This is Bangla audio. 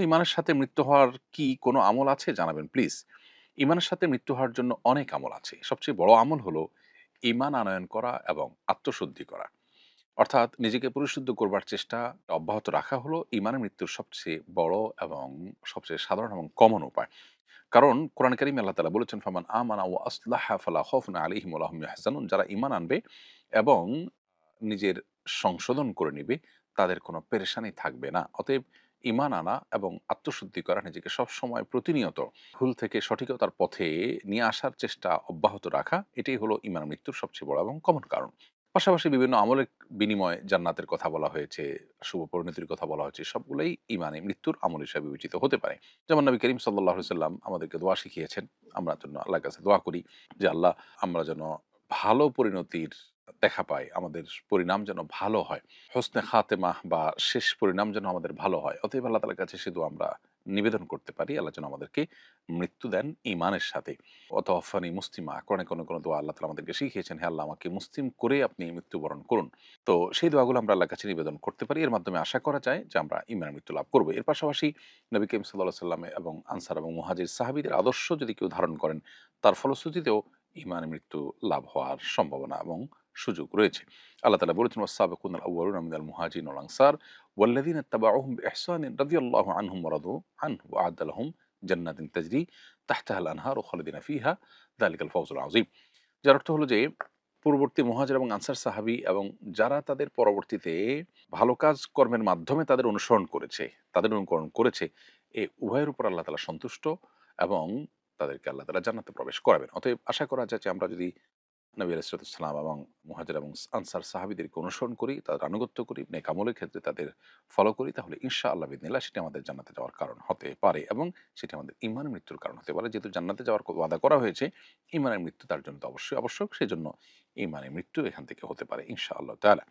ইমানের সাথে মৃত্যু হওয়ার কি কোনো আমল আছে জানাবেন প্লিজ। ইমানের সাথে মৃত্যু হওয়ার জন্য অনেক আমল আছে। সবচেয়ে বড় আমল হলো ঈমান আনয়ন করা এবং আত্মশুদ্ধি করা। অর্থাৎ নিজেকে পরিশুদ্ধ করবার চেষ্টা অব্যাহত রাখা হলো ঈমানের মৃত্যুর সবচেয়ে বড় এবং সবচেয়ে সাধারণ এবং কমন উপায়। কারণ কোরআন কারীমে আল্লাহ তাআলা বলেছেন, "ফামান আমানা ওয়া আসলাহা ফালা খাউফুন আলাইহিম ওয়া লা হুম ইয়াহজানুন।" যারা ঈমান আনবে এবং নিজের সংশোধন করে নিবে, তাদের কোনো পেরেশানি থাকবে না। অতএব ঈমান আনা এবং আত্মশুদ্ধি করা, নিজেকে সবসময় প্রতিনিয়ত ভুল থেকে সঠিকতার পথে নিয়ে আসার চেষ্টা অব্যাহত রাখা, এটাই হলো ঈমান মৃত্যুর সবচেয়ে বড় এবং কমন কারণ। পাশাপাশি বিভিন্ন আমলের বিনিময়ে জান্নাতের কথা বলা হয়েছে, শুভ পরিণতির কথা বলা হয়েছে। সবগুলাই ঈমানে মৃত্যুর আমল হিসাবে বিবেচিত হতে পারে। যেমন নবী করিম সাল্লাল্লাহু আলাইহি সাল্লাম আমাদেরকে দোয়া শিখিয়েছেন। আমরা যেন আল্লাহর কাছে দোয়া করি যে, আল্লাহ আমরা যেন ভালো পরিণতির দেখা পাই। আমাদের পরিণাম যেন ভালো হয়। হোসনে খাতেমাহ বা শেষ পরিণাম যেন আমাদের ভালো হয়। অতএব আল্লাহ তাআলার কাছে সে দোয়া আমরা নিবেদন করতে পারি। আল্লাহ যেন আমাদেরকে মৃত্যু দেন ঈমানের সাথে। ওয়াতাওয়াফানি মুসলিমা, কোরআনে কোনো দোয়া আল্লাহ তাআলা আমাদেরকে শিখিয়েছেন, হে আল্লাহ আমাকে মুসলিম করে আপনি মৃত্যুবরণ করুন। তো সেই দোয়াগুলো আমরা আল্লাহর কাছে নিবেদন করতে পারি। এর মাধ্যমে আশা করা যায় যে আমরা ঈমানের মৃত্যু লাভ করব। এর পাশাপাশি নবী করিম সাল্লাল্লাহু আলাইহি ওয়াসাল্লাম এবং আনসার এবং মুহাজির সাহাবীদের আদর্শ যদি কেউ ধারণ করেন, তার ফলশ্রুতিতেও ঈমানের মৃত্যু লাভ হওয়ার সম্ভাবনা এবং সুযোগ রয়েছে। আল্লাহ তাআলা বলেছেন, "ওয়াস-সাবিকুনাল আউয়ালুনা মিনাল মুহাজিরিন ওয়াল আনসার ওয়াল্লাযিনা ইত্তাবাউহুম বিইহসানিন রাদিয়াল্লাহু আনহুম ওয়া রাদু আনহু ওয়া আ'আদ্দা লাহুম জান্নাতিন তাজরি তাহতাহাল আনহারু খালিদিনা ফিহা যালিকাল ফাওজুল আযীম।" যার অর্থ হলো যে পূর্ববর্তী মুহাজির এবং আনসার সাহাবী এবং যারা তাদের পরবর্তীতে ভালো কাজ কর্মের মাধ্যমে তাদের অনুসরণ করেছে, তাদের অনুকরণ করেছে, এ উভয়ের উপর আল্লাহ তাআলা সন্তুষ্ট এবং তাদেরকে আল্লাহ তাআলা জান্নাতে প্রবেশ করাবেন। অতএব আশা করা যায় যে আমরা যদি নবী আলাইহিস সালাম এবং মুহাজির এবং আনসার সাহাবীদেরকে অনুসরণ করি, তাদের আনুগত্য করি, নেক আমলের ক্ষেত্রে তাদের ফলো করি, তাহলে ইনশাআল্লাহ বিইذনিল্লাহ সেটি আমাদের জান্নাতে যাওয়ার কারণ হতে পারে এবং সেটি আমাদের ঈমানের মৃত্যুর কারণ হতে পারে। যেহেতু জান্নাতে যাওয়ার ওয়াদা করা হয়েছে, ঈমানের মৃত্যু তার জন্য তো অবশ্যই আবশ্যক। সেজন্য ঈমানের মৃত্যু এখান থেকে হতে পারে ইনশাআল্লাহ তাআলা।